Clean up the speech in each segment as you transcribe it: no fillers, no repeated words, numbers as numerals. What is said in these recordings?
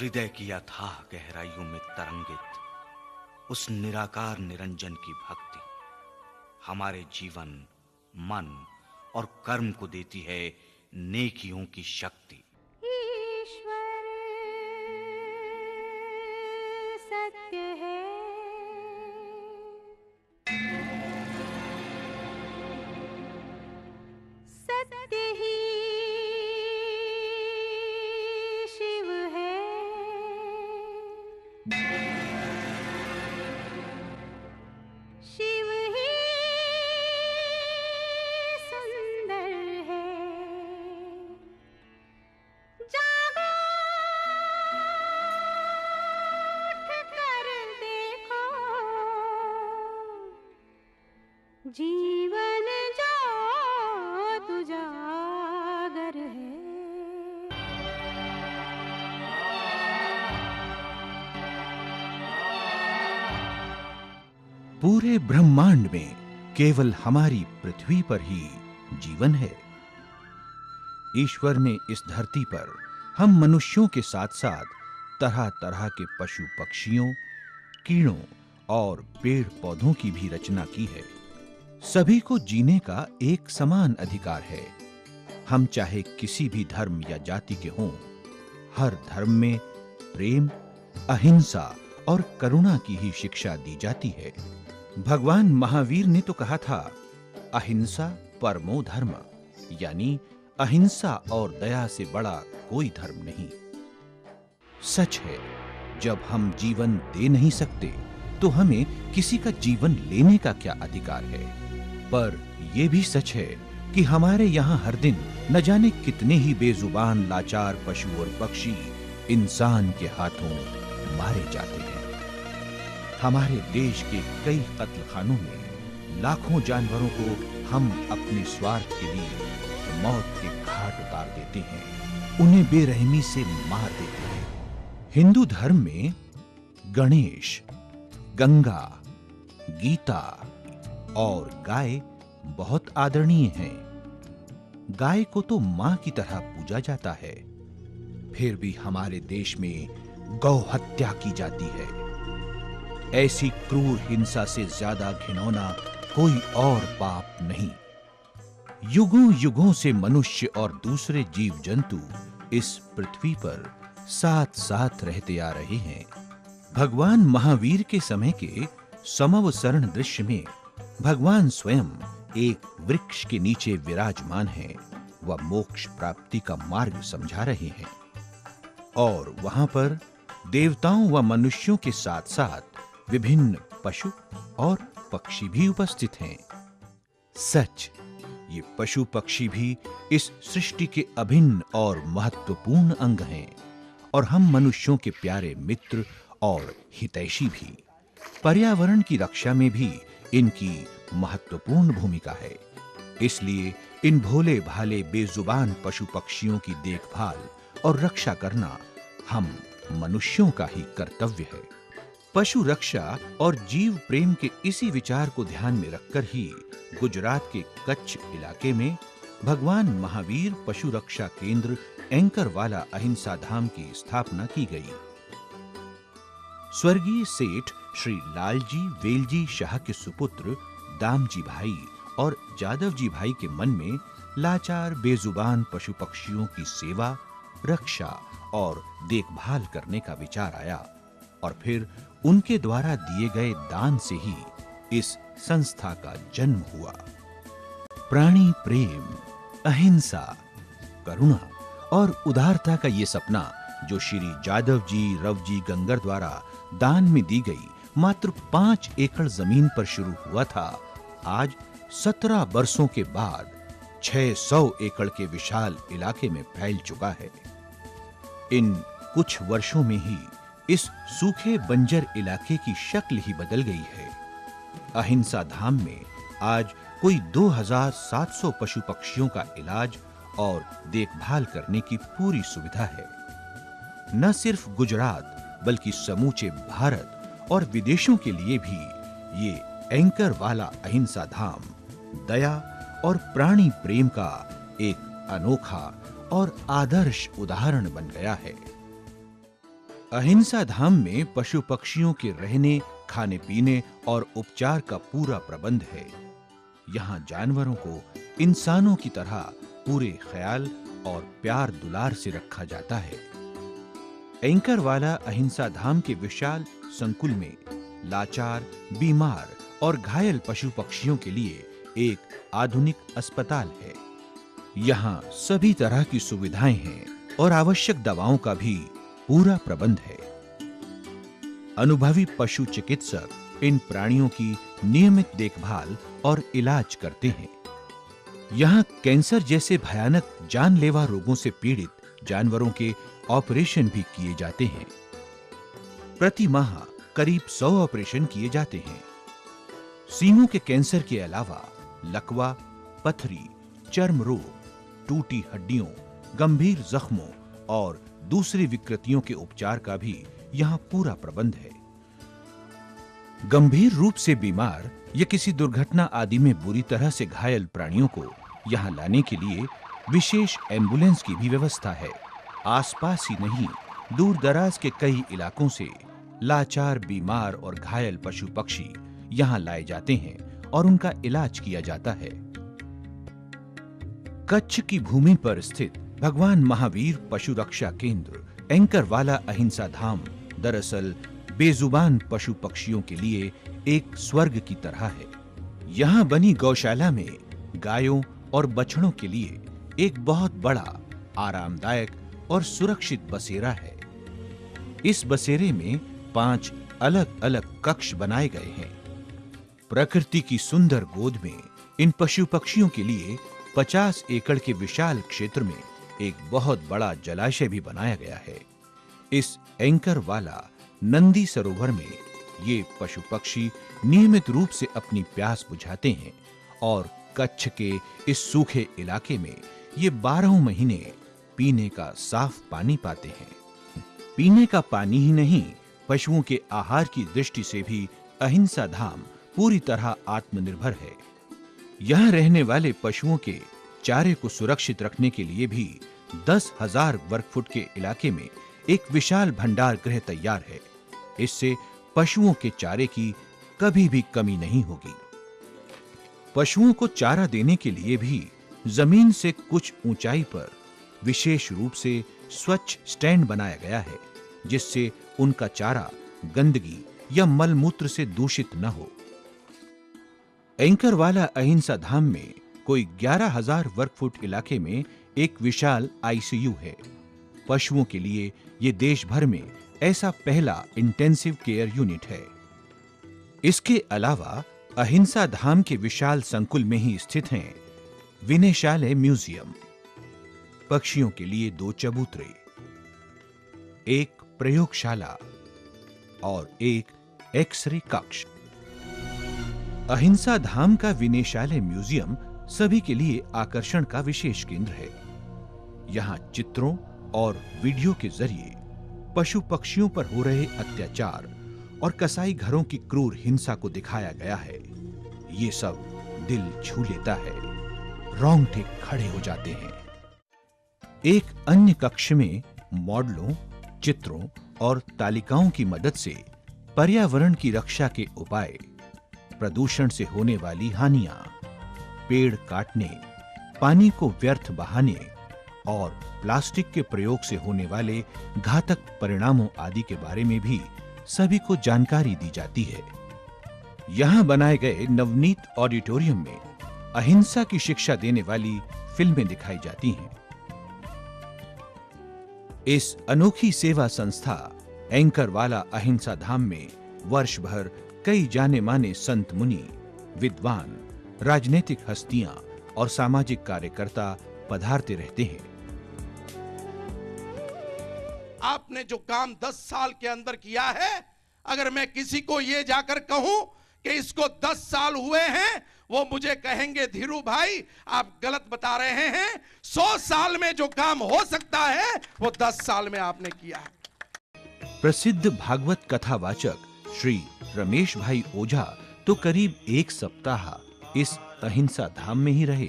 हृदय की अथाह गहराइयों में तरंगित उस निराकार निरंजन की भक्ति हमारे जीवन, मन और कर्म को देती है नेकियों की शक्ति। ईश्वर सत्य है, सत्य ही शिव है, शिव ही सुंदर है। जागो उठ कर देखो, जीवन जो उजागर है। पूरे ब्रह्मांड में केवल हमारी पृथ्वी पर ही जीवन है। ईश्वर ने इस धरती पर हम मनुष्यों के साथ-साथ तरह-तरह के पशु पक्षियों, कीड़ों और पेड़ पौधों की भी रचना की है। सभी को जीने का एक समान अधिकार है। हम चाहे किसी भी धर्म या जाति के हों, हर धर्म में प्रेम, अहिंसा और करुणा की ही शिक्षा दी जाती है। भगवान महावीर ने तो कहा था, अहिंसा परमो धर्म, यानी अहिंसा और दया से बड़ा कोई धर्म नहीं। सच है, जब हम जीवन दे नहीं सकते तो हमें किसी का जीवन लेने का क्या अधिकार है। पर यह भी सच है कि हमारे यहाँ हर दिन न जाने कितने ही बेजुबान लाचार पशु और पक्षी इंसान के हाथों मारे जाते हैं। हमारे देश के कई कत्लखानों में लाखों जानवरों को हम अपने स्वार्थ के लिए मौत के घाट उतार देते हैं, उन्हें बेरहमी से मार देते हैं। हिंदू धर्म में गणेश, गंगा, गीता और गाय बहुत आदरणीय हैं। गाय को तो मां की तरह पूजा जाता है। फिर भी हमारे देश में गौ हत्या की जाती है। ऐसी क्रूर हिंसा से ज्यादा घिनौना कोई और पाप नहीं। युगों युगों से मनुष्य और दूसरे जीव जंतु इस पृथ्वी पर साथ साथ रहते आ रहे हैं। भगवान महावीर के समय के समवसरण दृश्य में भगवान स्वयं एक वृक्ष के नीचे विराजमान हैं। वह मोक्ष प्राप्ति का मार्ग समझा रहे हैं और वहां पर देवताओं व मनुष्यों के साथ-साथ विभिन्न पशु और पक्षी भी उपस्थित हैं। सच, ये पशु पक्षी भी इस सृष्टि के अभिन्न और महत्वपूर्ण अंग हैं और हम मनुष्यों के प्यारे मित्र और हितैषी भी। पर्यावरण की रक्षा में भी इनकी महत्वपूर्ण भूमिका है। इसलिए इन भोले भाले बेजुबान पशु पक्षियों की देखभाल और रक्षा करना हम मनुष्यों का ही कर्तव्य है। पशु रक्षा और जीव प्रेम के इसी विचार को ध्यान में रखकर ही गुजरात के कच्छ इलाके में भगवान महावीर पशु रक्षा केंद्र एंकरवाला अहिंसा धाम की स्थापना की गई। स्वर्गीय सेठ श्री लालजी वेलजी शाह के सुपुत्र दामजी भाई और जादव जी भाई के मन में लाचार बेजुबान पशु पक्षियों की सेवा, रक्षा और देखभाल करने का विचार आया और फिर उनके द्वारा दिए गए दान से ही इस संस्था का जन्म हुआ। प्राणी प्रेम, अहिंसा, करुणा और उदारता का ये सपना जो श्री जादव जी रवजी गंगर द्वारा दान में दी गई मात्र 5 एकड़ जमीन पर शुरू हुआ था, आज 17 वर्षों के बाद 600 एकड़ के विशाल इलाके में फैल चुका है। इन कुछ वर्षों में ही इस सूखे बंजर इलाके की शक्ल ही बदल गई है। अहिंसा धाम में आज कोई 2700 पशु पक्षियों का इलाज और देखभाल करने की पूरी सुविधा है। न सिर्फ गुजरात बल्कि समूचे भारत और विदेशों के लिए भी ये एंकर वाला अहिंसा धाम दया और प्राणी प्रेम का एक अनोखा और आदर्श उदाहरण बन गया है। अहिंसा धाम में पशु पक्षियों के रहने, खाने पीने और उपचार का पूरा प्रबंध है। यहाँ जानवरों को इंसानों की तरह पूरे ख्याल और प्यार दुलार से रखा जाता है। एंकर वाला अहिंसा धाम के विशाल संकुल में लाचार, बीमार और घायल पशु पक्षियों के लिए एक आधुनिक अस्पताल है। यहाँ सभी तरह की सुविधाएं हैं और आवश्यक दवाओं का भी पूरा प्रबंध है। अनुभवी पशु चिकित्सक इन प्राणियों की नियमित देखभाल और इलाज करते हैं। यहाँ कैंसर जैसे भयानक जानलेवा रोगों से पीड़ित जानवरों के ऑपरेशन भी किए जाते हैं। प्रति माह करीब 100 ऑपरेशन किए जाते हैं। सींगों के कैंसर के अलावा लकवा, पथरी, चर्म रोग, टूटी हड्डियों, गंभीर जख्मों और दूसरी विकृतियों के उपचार का भी यहाँ पूरा प्रबंध है। गंभीर रूप से बीमार या किसी दुर्घटना आदि में बुरी तरह से घायल प्राणियों को यहाँ लाने के लिए विशेष एम्बुलेंस की भी व्यवस्था है। आसपास ही नहीं, दूर दराज के कई इलाकों से लाचार, बीमार और घायल पशु पक्षी यहाँ लाए जाते हैं और उनका इलाज किया जाता है। कच्छ की भूमि पर स्थित भगवान महावीर पशु रक्षा केंद्र एंकर वाला अहिंसा धाम दरअसल बेजुबान पशु पक्षियों के लिए एक स्वर्ग की तरह है। यहाँ बनी गौशाला में गायों और बछड़ों के लिए एक बहुत बड़ा, आरामदायक और सुरक्षित बसेरा है। इस बसेरे में 5 अलग-अलग कक्ष बनाए गए हैं। प्रकृति की सुंदर गोद में इन पशु पक्षियों के लिए 50 एकड़ के विशाल क्षेत्र में एक बहुत बड़ा जलाशय भी बनाया गया है। इस एंकर वाला नंदी सरोवर में ये पशु पक्षी नियमित रूप से अपनी प्यास बुझाते हैं और कच्छ के इस सूखे इलाके में ये 12 महीने पीने का साफ पानी पाते हैं। पीने का पानी ही नहीं, पशुओं के आहार की दृष्टि से भी अहिंसा धाम पूरी तरह आत्मनिर्भर है। यहाँ रहने वाले पशुओं के चारे को सुरक्षित रखने के लिए भी 10,000 वर्ग फुट के इलाके में एक विशाल भंडार गृह तैयार है। इससे पशुओं के चारे की कभी भी कमी नहीं होगी। पशुओं को चारा देने के लिए भी जमीन से कुछ ऊंचाई पर विशेष रूप से स्वच्छ स्टैंड बनाया गया है, जिससे उनका चारा गंदगी या मलमूत्र से दूषित न हो। एंकर वाला अहिंसा धाम में कोई 11,000 वर्ग फुट इलाके में एक विशाल आईसीयू है। पशुओं के लिए यह देश भर में ऐसा पहला इंटेंसिव केयर यूनिट है। इसके अलावा अहिंसा धाम के विशाल संकुल में ही स्थित हैं विनयशालय म्यूजियम, पक्षियों के लिए 2 चबूतरे, एक प्रयोगशाला और एक एक्सरे कक्ष। अहिंसा धाम का विनयशालय म्यूजियम सभी के लिए आकर्षण का विशेष केंद्र है। यहाँ चित्रों और वीडियो के जरिए पशु पक्षियों पर हो रहे अत्याचार और कसाई घरों की क्रूर हिंसा को दिखाया गया है। ये सब दिल छू लेता है, रोंगटे खड़े हो जाते हैं। एक अन्य कक्ष में मॉडलों, चित्रों और तालिकाओं की मदद से पर्यावरण की रक्षा के उपाय, प्रदूषण से होने वाली हानियां, पेड़ काटने, पानी को व्यर्थ बहाने और प्लास्टिक के प्रयोग से होने वाले घातक परिणामों आदि के बारे में भी सभी को जानकारी दी जाती है। यहाँ बनाए गए नवनीत ऑडिटोरियम में अहिंसा की शिक्षा देने वाली फिल्में दिखाई जाती हैं। इस अनोखी सेवा संस्था एंकर वाला अहिंसा धाम में वर्ष भर कई जाने माने संत मुनि, विद्वान, राजनीतिक हस्तियां और सामाजिक कार्यकर्ता पधारते रहते हैं। आपने जो काम 10 साल के अंदर किया है, अगर मैं किसी को ये जाकर कहूं कि इसको 10 साल हुए हैं, वो मुझे कहेंगे धीरू भाई आप गलत बता रहे हैं। 100 साल में जो काम हो सकता है वो 10 साल में आपने किया है। प्रसिद्ध भागवत कथावाचक श्री रमेश भाई ओझा तो करीब 1 सप्ताह इस अहिंसा धाम में ही रहे।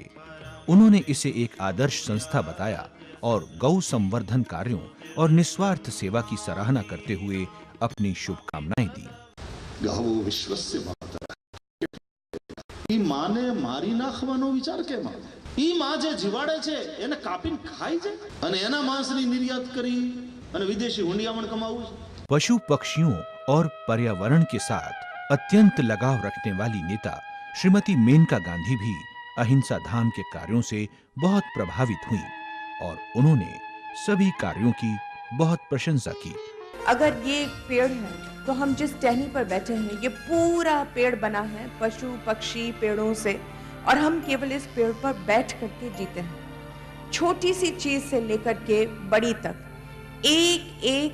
उन्होंने इसे एक आदर्श संस्था बताया और गौ संवर्धन कार्यों और निस्वार्थ सेवा की सराहना करते हुए अपनी शुभकामनाएं दी। ગાવો વિશ્વસ્ય માતરઃ. ઈ માને મારી નાખવાનો વિચાર કેમ આવે? ઈ માં જે જીવાડે છે એને કાપીને ખાઈ જાય અને એના માંસની નિર્યાત કરી અને વિદેશી હુંડિયામણ કમાવું છે. पशु पक्षियों और पर्यावरण के साथ अत्यंत लगाव रखने वाली नेता श्रीमती मेनका गांधी भी अहिंसा धाम के कार्यों से बहुत प्रभावित हुई और उन्होंने सभी कार्यों की बहुत प्रशंसा की। अगर ये एक पेड़ है तो हम जिस टहनी पर बैठे हैं ये पूरा पेड़ बना है पशु पक्षी पेड़ों से, और हम केवल इस पेड़ पर बैठ करके जीते हैं। छोटी सी चीज से लेकर के बड़ी तक एक एक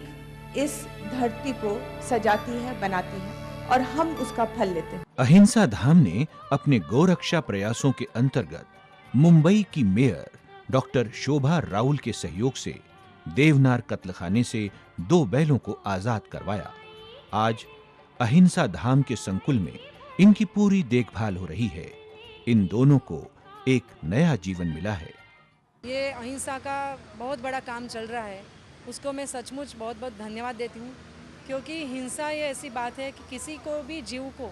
इस धरती को सजाती है, बनाती है और हम उसका फल लेते हैं। अहिंसा धाम ने अपने गौरक्षा प्रयासों के अंतर्गत मुंबई की मेयर डॉक्टर शोभा राउल के सहयोग से देवनार कत्लखाने से 2 बैलों को आजाद करवाया। आज अहिंसा धाम के संकुल में इनकी पूरी देखभाल हो रही है। इन दोनों को एक नया जीवन मिला है। ये अहिंसा का बहुत बड़ा काम चल रहा है, उसको मैं सचमुच बहुत बहुत धन्यवाद देती हूँ, क्योंकि हिंसा ये ऐसी बात है कि किसी को भी जीव को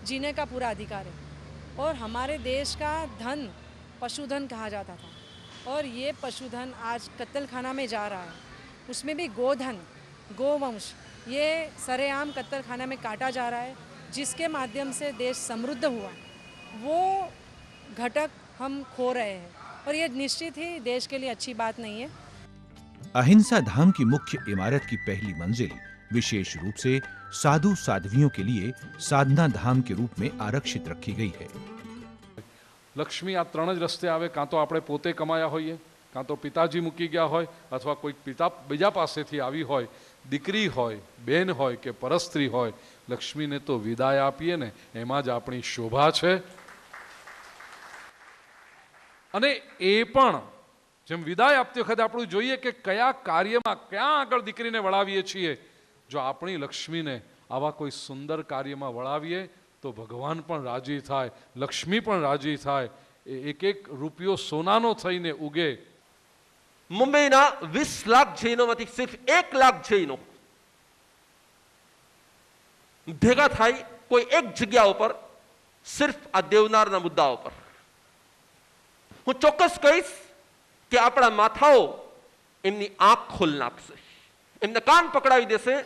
जीने का पूरा अधिकार है। और हमारे देश का धन पशुधन कहा जाता था और ये पशुधन आज कत्लखाना में जा रहा है, उसमें भी गोधन गोवंश ये सरेआम कत्लखाना में काटा जा रहा है, जिसके माध्यम से देश समृद्ध हुआ, वो घटक हम खो रहे हैं और ये निश्चित ही देश के लिए अच्छी बात नहीं है। अहिंसा धाम की मुख्य इमारत की पहली मंजिल विशेष रूप से साधु साध्वियों के लिए साधना धाम के रूप में आरक्षित रखी गई है। લક્ષ્મી આ 3 જ રસ્તે આવે, કાં તો આપણે પોતે કમાયા હોઈએ, કાં તો પિતાજી મૂકી ગયા હોય, અથવા કોઈ પિતા બીજા પાસેથી આવી હોય, દીકરી હોય, બેન હોય કે પરસ્ત્રી હોય, લક્ષ્મીને તો વિદાય આપીએ ને એમાં જ આપણી શોભા છે। અને એ પણ જેમ વિદાય આપતી વખતે આપણું જોઈએ કે કયા કાર્યમાં ક્યાં આગળ દીકરીને વળાવીએ છીએ। જો આપણી લક્ષ્મીને આવા કોઈ સુંદર કાર્યમાં વળાવીએ તો ભગવાન પણ રાજી થાય, લક્ષ્મી પણ રાજી થાય, એક એક રૂપિયો સોનાનો થઈને ઉગે। મુંબઈના 20 લાખ જૈનોમાંથી સિર્ફ 1 લાખ જૈનો ભેગા થાય કોઈ એક જગ્યા ઉપર સિર્ફ આ દેવનારના મુદ્દા ઉપર। હું ચોક્કસ કહીશ કે આપણા માથાઓ એમની આંખ ખોલ નાખશે, એમને કાન પકડાવી દેશે।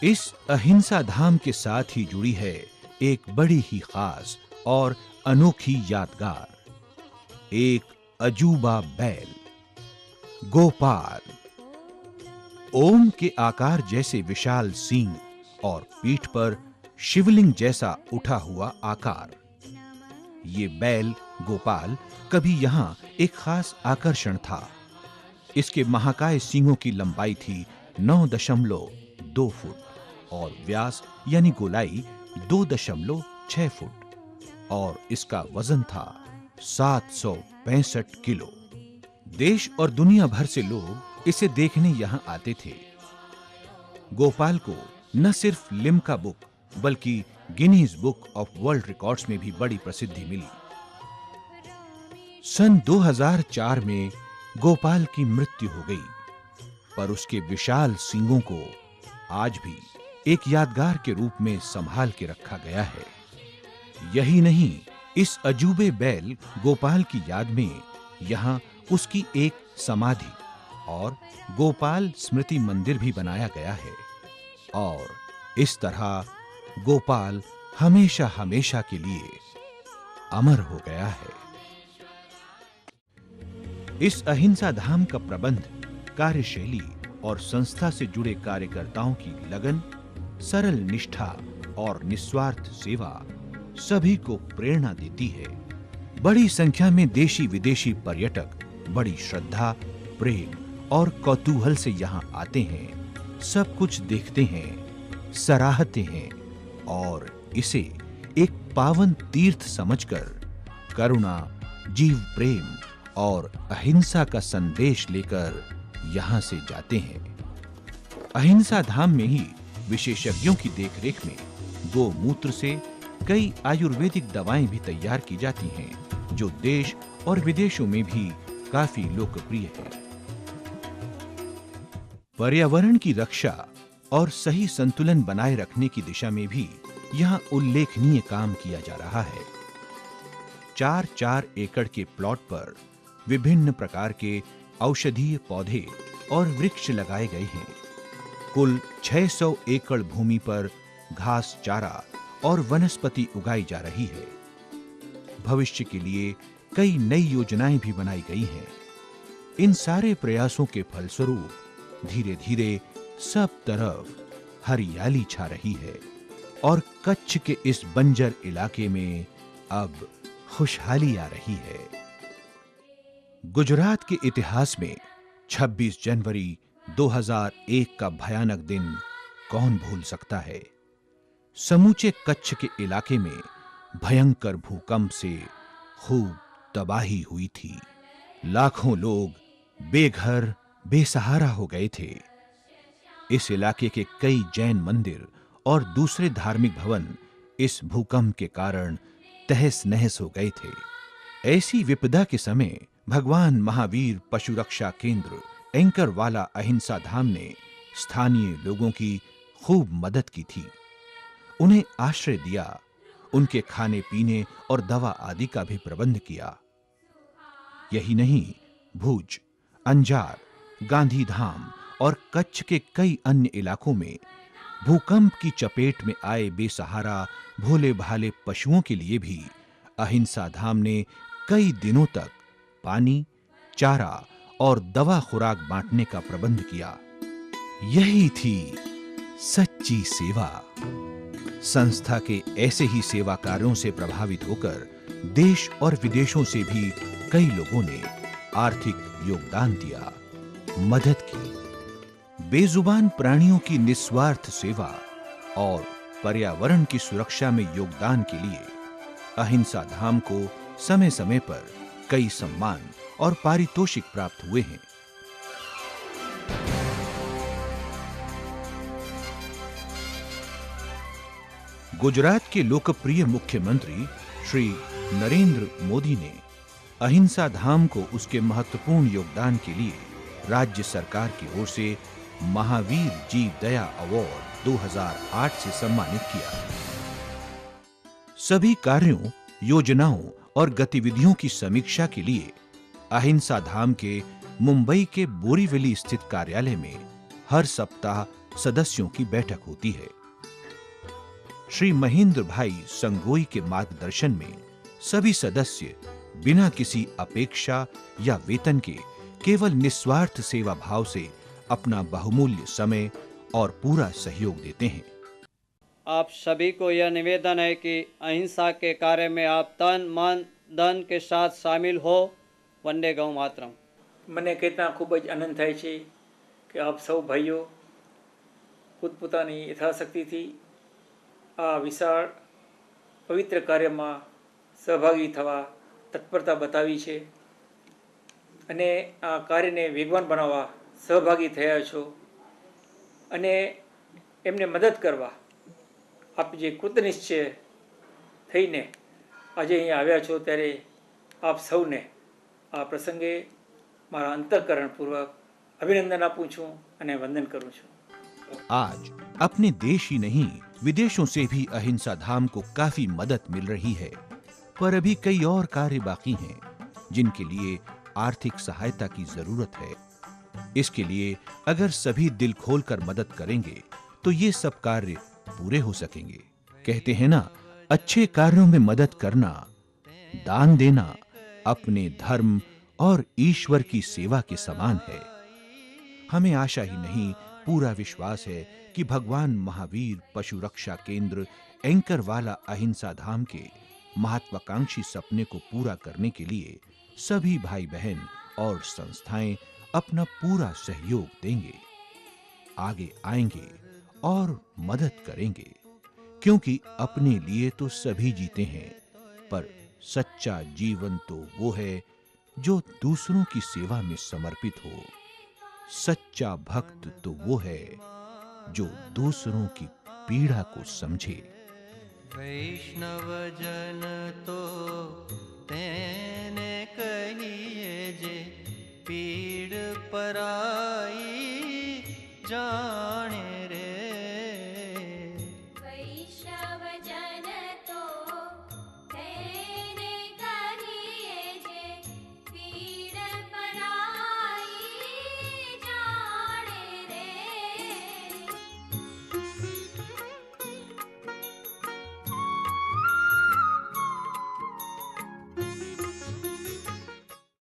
इस अहिंसा धाम के साथ ही जुड़ी है एक बड़ी ही खास और अनोखी यादगार, एक अजूबा बैल गोपाल। ओम के आकार जैसे विशाल सींग और पीठ पर शिवलिंग जैसा उठा हुआ आकार। ये बैल गोपाल कभी यहाँ एक खास आकर्षण था। इसके महाकाय सींगों की लंबाई थी 9.2 फुट और व्यास यानी गोलाई 2.6 फुट और इसका वजन था 765 किलो। देश और दुनिया भर से लोग इसे देखने यहाँ आते थे। गोपाल को न सिर्फ लिम्का बुक बल्कि Guinness book of world records में भी बड़ी प्रसिद्धि मिली। सन 2004 में गोपाल की मृत्यु हो गई, पर उसके विशाल सींगों को आज भी एक यादगार के रूप में संभाल के रखा गया है। यही नहीं, इस अजूबे बैल गोपाल की याद में यहाँ उसकी एक समाधि और गोपाल स्मृति मंदिर भी बनाया गया है और इस तरह गोपाल हमेशा हमेशा के लिए अमर हो गया है। इस अहिंसा धाम का प्रबंध, कार्यशैली और संस्था से जुड़े कार्यकर्ताओं की लगन, सरल निष्ठा और निस्वार्थ सेवा सभी को प्रेरणा देती है। बड़ी संख्या में देशी विदेशी पर्यटक बड़ी श्रद्धा, प्रेम और कौतूहल से यहाँ आते हैं, सब कुछ देखते हैं, सराहते हैं और इसे एक पावन तीर्थ समझकर करुणा, जीव प्रेम और अहिंसा का संदेश लेकर यहाँ से जाते हैं। अहिंसा धाम में ही विशेषज्ञों की देखरेख में गोमूत्र से कई आयुर्वेदिक दवाएं भी तैयार की जाती हैं, जो देश और विदेशों में भी काफी लोकप्रिय है। पर्यावरण की रक्षा और सही संतुलन बनाए रखने की दिशा में भी यहां उल्लेखनीय काम किया जा रहा है। 4-4 एकड़ के प्लॉट पर विभिन्न प्रकार के औषधीय पौधे और वृक्ष लगाए गए हैं। कुल 600 एकड़ भूमि पर घास चारा और वनस्पति उगाई जा रही है। भविष्य के लिए कई नई योजनाएं भी बनाई गई हैं। इन सारे प्रयासों के फलस्वरूप धीरे-धीरे सब तरफ हरियाली छा रही है और कच्छ के इस बंजर इलाके में अब खुशहाली आ रही है। गुजरात के इतिहास में 26 जनवरी 2001 का भयानक दिन कौन भूल सकता है। समूचे कच्छ के इलाके में भयंकर भूकंप से खूब तबाही हुई थी। लाखों लोग बेघर बेसहारा हो गए थे। इस इलाके के कई जैन मंदिर और दूसरे धार्मिक भवन इस भूकंप के कारण तहस-नहस हो गए थे। ऐसी विपदा के समय भगवान महावीर पशु रक्षा केंद्र एंकरवाला अहिंसा धाम ने स्थानीय लोगों की खूब मदद की थी। उन्हें आश्रय दिया, उनके खाने पीने और दवा आदि का भी प्रबंध किया। यही नहीं, भुज, अंजार, गांधीधाम और कच्छ के कई अन्य इलाकों में भूकंप की चपेट में आए बेसहारा भोले भाले पशुओं के लिए भी अहिंसा धाम ने कई दिनों तक पानी, चारा और दवा खुराक बांटने का प्रबंध किया। यही थी सच्ची सेवा। संस्था के ऐसे ही सेवा कार्यों से प्रभावित होकर देश और विदेशों से भी कई लोगों ने आर्थिक योगदान दिया, मदद की। बेजुबान प्राणियों की निस्वार्थ सेवा और पर्यावरण की सुरक्षा में योगदान के लिए अहिंसा धाम को समय-समय पर कई सम्मान और पारितोषिक प्राप्त हुए हैं। गुजरात के लोकप्रिय मुख्यमंत्री श्री नरेंद्र मोदी ने अहिंसा धाम को उसके महत्वपूर्ण योगदान के लिए राज्य सरकार की ओर से महावीर जी दया अवार्ड 2008 से सम्मानित किया। सभी कार्यों, योजनाओं और गतिविधियों की समीक्षा के लिए अहिंसा धाम के मुंबई के बोरीवली स्थित कार्यालय में हर सप्ताह सदस्यों की बैठक होती है। श्री महेंद्र भाई संगोई के मार्गदर्शन में सभी सदस्य बिना किसी अपेक्षा या वेतन के केवल निस्वार्थ सेवा भाव से अपना बहुमूल्य समय और पूरा सहयोग देते हैं। आप सभी को यह निवेदन है कि अहिंसा के कार्य में आप तन मन धन के साथ शामिल हो। वंदे गौ मातरम। મને કહેતા ખૂબ જ આનંદ થાય છે કે આપ સૌ ભાઈઓ પોતપોતાની યથાશક્તિથી આ વિશાળ પવિત્ર કાર્યમાં સહભાગી થવા તત્પરતા બતાવી છે અને આ કાર્યને વેગવાન બનાવવા સહભાગી થયા છો અને એમને મદદ કરવા આપ જે કૃતનિશ્ચય થઈને આજે અહીં આવ્યા છો ત્યારે આપ સૌને આ પ્રસંગે મારા અંતઃકરણપૂર્વક अभिनंदन આપું છું અને વંદન કરું છું। आज अपने देश ही नहीं विदेशों से भी अहिंसा धाम को काफी मदद मिल रही है, पर अभी कई और कार्य बाकी हैं जिनके लिए आर्थिक सहायता की जरूरत है। इसके लिए अगर सभी दिल खोलकर मदद करेंगे तो ये सब कार्य पूरे हो सकेंगे। कहते हैं ना, अच्छे कार्यों में मदद करना, दान देना अपने धर्म और ईश्वर की सेवा के समान है। हमें आशा ही नहीं, पूरा विश्वास है कि भगवान महावीर पशु रक्षा केंद्र एंकरवाला अहिंसा धाम के महत्वाकांक्षी सपने को पूरा करने के लिए सभी भाई बहन और संस्थाएं अपना पूरा सहयोग देंगे, आगे आएंगे और मदद करेंगे, क्योंकि अपने लिए तो सभी जीते हैं, पर सच्चा जीवन तो वो है जो दूसरों की सेवा में समर्पित हो। सच्चा भक्त तो वो है जो दूसरों की पीड़ा को समझे। वैष्णव जन